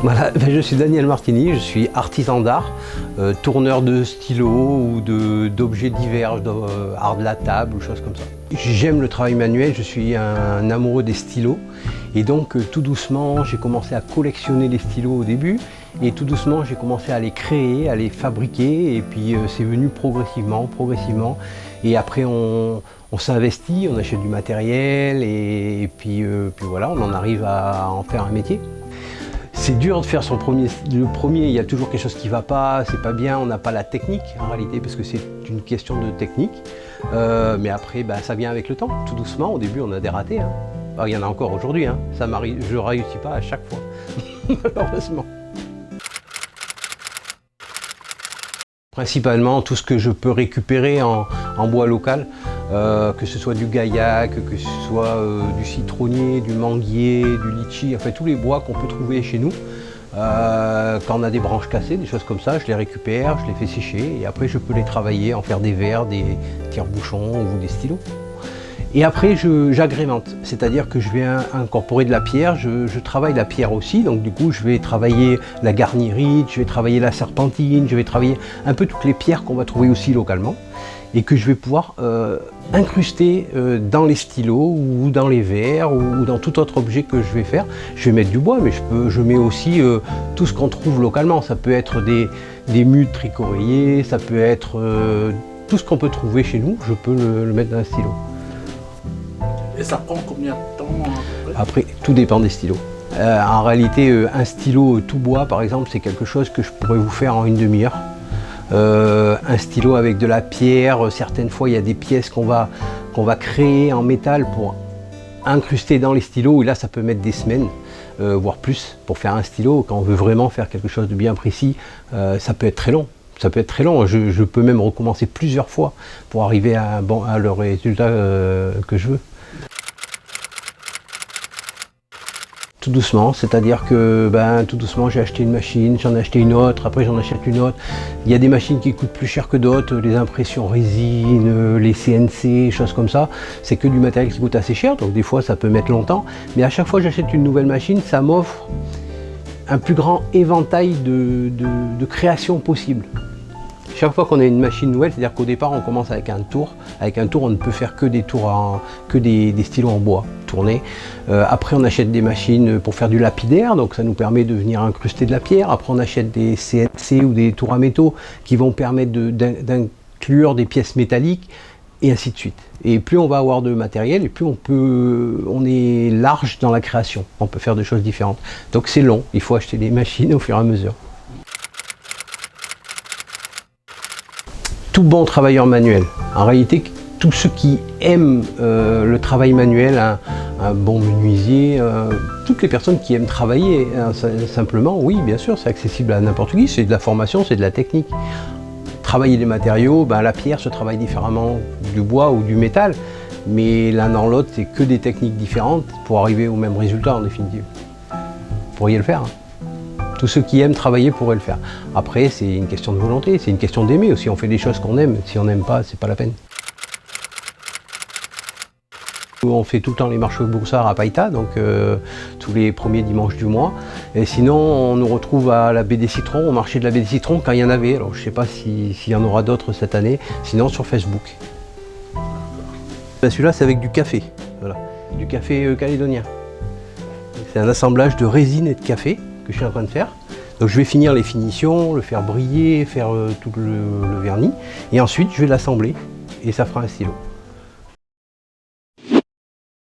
Voilà, je suis Daniel Martini, je suis artisan d'art, tourneur de stylos ou d'objets divers, art de la table ou choses comme ça. J'aime le travail manuel, je suis un amoureux des stylos et donc tout doucement j'ai commencé à collectionner les stylos au début et tout doucement j'ai commencé à les créer, à les fabriquer et puis c'est venu progressivement et après on s'investit, on achète du matériel et puis voilà, on en arrive à en faire un métier. C'est dur de faire son premier. Le premier, il y a toujours quelque chose qui ne va pas, c'est pas bien, on n'a pas la technique en réalité, parce que c'est une question de technique. Mais après, ça vient avec le temps, tout doucement. Au début, on a des ratés. Hein. Il y en a encore aujourd'hui. Hein. Ça m'arrive, je ne réussis pas à chaque fois, malheureusement. Principalement, tout ce que je peux récupérer en bois local, que ce soit du gaillac, que ce soit du citronnier, du manguier, du litchi, enfin tous les bois qu'on peut trouver chez nous. Quand on a des branches cassées, des choses comme ça, je les récupère, je les fais sécher et après je peux les travailler, en faire des verres, des tire-bouchons ou des stylos. Et après j'agrémente, c'est-à-dire que je vais incorporer de la pierre, je travaille la pierre aussi, donc du coup je vais travailler la garnierite, je vais travailler la serpentine, je vais travailler un peu toutes les pierres qu'on va trouver aussi localement et que je vais pouvoir incruster dans les stylos ou dans les verres ou dans tout autre objet que je vais faire. Je vais mettre du bois, mais je mets aussi tout ce qu'on trouve localement. Ça peut être des mûles tricoréiées, ça peut être tout ce qu'on peut trouver chez nous, je peux le mettre dans un stylo. Et ça prend combien de temps Après, tout dépend des stylos. En réalité, un stylo tout bois, par exemple, c'est quelque chose que je pourrais vous faire en une demi-heure. Un stylo avec de la pierre, certaines fois il y a des pièces qu'on va créer en métal pour incruster dans les stylos, et là ça peut mettre des semaines, voire plus, pour faire un stylo. Quand on veut vraiment faire quelque chose de bien précis, ça peut être très long. Ça peut être très long, je peux même recommencer plusieurs fois pour arriver à le résultat que je veux. Tout doucement, c'est-à-dire que tout doucement j'ai acheté une machine, j'en ai acheté une autre, après j'en achète une autre. Il y a des machines qui coûtent plus cher que d'autres, les impressions résine, les CNC, choses comme ça. C'est que du matériel qui coûte assez cher, donc des fois ça peut mettre longtemps. Mais à chaque fois que j'achète une nouvelle machine, ça m'offre un plus grand éventail de créations possibles. Chaque fois qu'on a une machine nouvelle, c'est-à-dire qu'au départ on commence avec un tour. Avec un tour on ne peut faire que des tours, que des stylos en bois tournés. Après on achète des machines pour faire du lapidaire, donc ça nous permet de venir incruster de la pierre. Après on achète des CNC ou des tours à métaux qui vont permettre d'inclure des pièces métalliques et ainsi de suite. Et plus on va avoir de matériel et plus on est large dans la création. On peut faire des choses différentes. Donc c'est long, il faut acheter des machines au fur et à mesure. Tout bon travailleur manuel. En réalité, tous ceux qui aiment le travail manuel, un bon menuisier, toutes les personnes qui aiment travailler simplement, oui, bien sûr, c'est accessible à n'importe qui, c'est de la formation, c'est de la technique. Travailler les matériaux, la pierre se travaille différemment du bois ou du métal, mais l'un dans l'autre, c'est que des techniques différentes pour arriver au même résultat en définitive. Vous pourriez le faire. Hein. Tous ceux qui aiment travailler pourraient le faire. Après, c'est une question de volonté, c'est une question d'aimer aussi. On fait des choses qu'on aime. Si on n'aime pas, c'est pas la peine. On fait tout le temps les marchés au Boursard à Païta, donc tous les premiers dimanches du mois. Et sinon, on nous retrouve à la baie des Citrons, au marché de la baie des Citrons, quand il y en avait. Alors, je ne sais pas s'il y en aura d'autres cette année. Sinon, sur Facebook. Celui-là, c'est avec du café. Voilà. Du café calédonien. C'est un assemblage de résine et de café que je suis en train de faire. Donc je vais finir les finitions, le faire briller, faire tout le vernis. Et ensuite, je vais l'assembler et ça fera un stylo.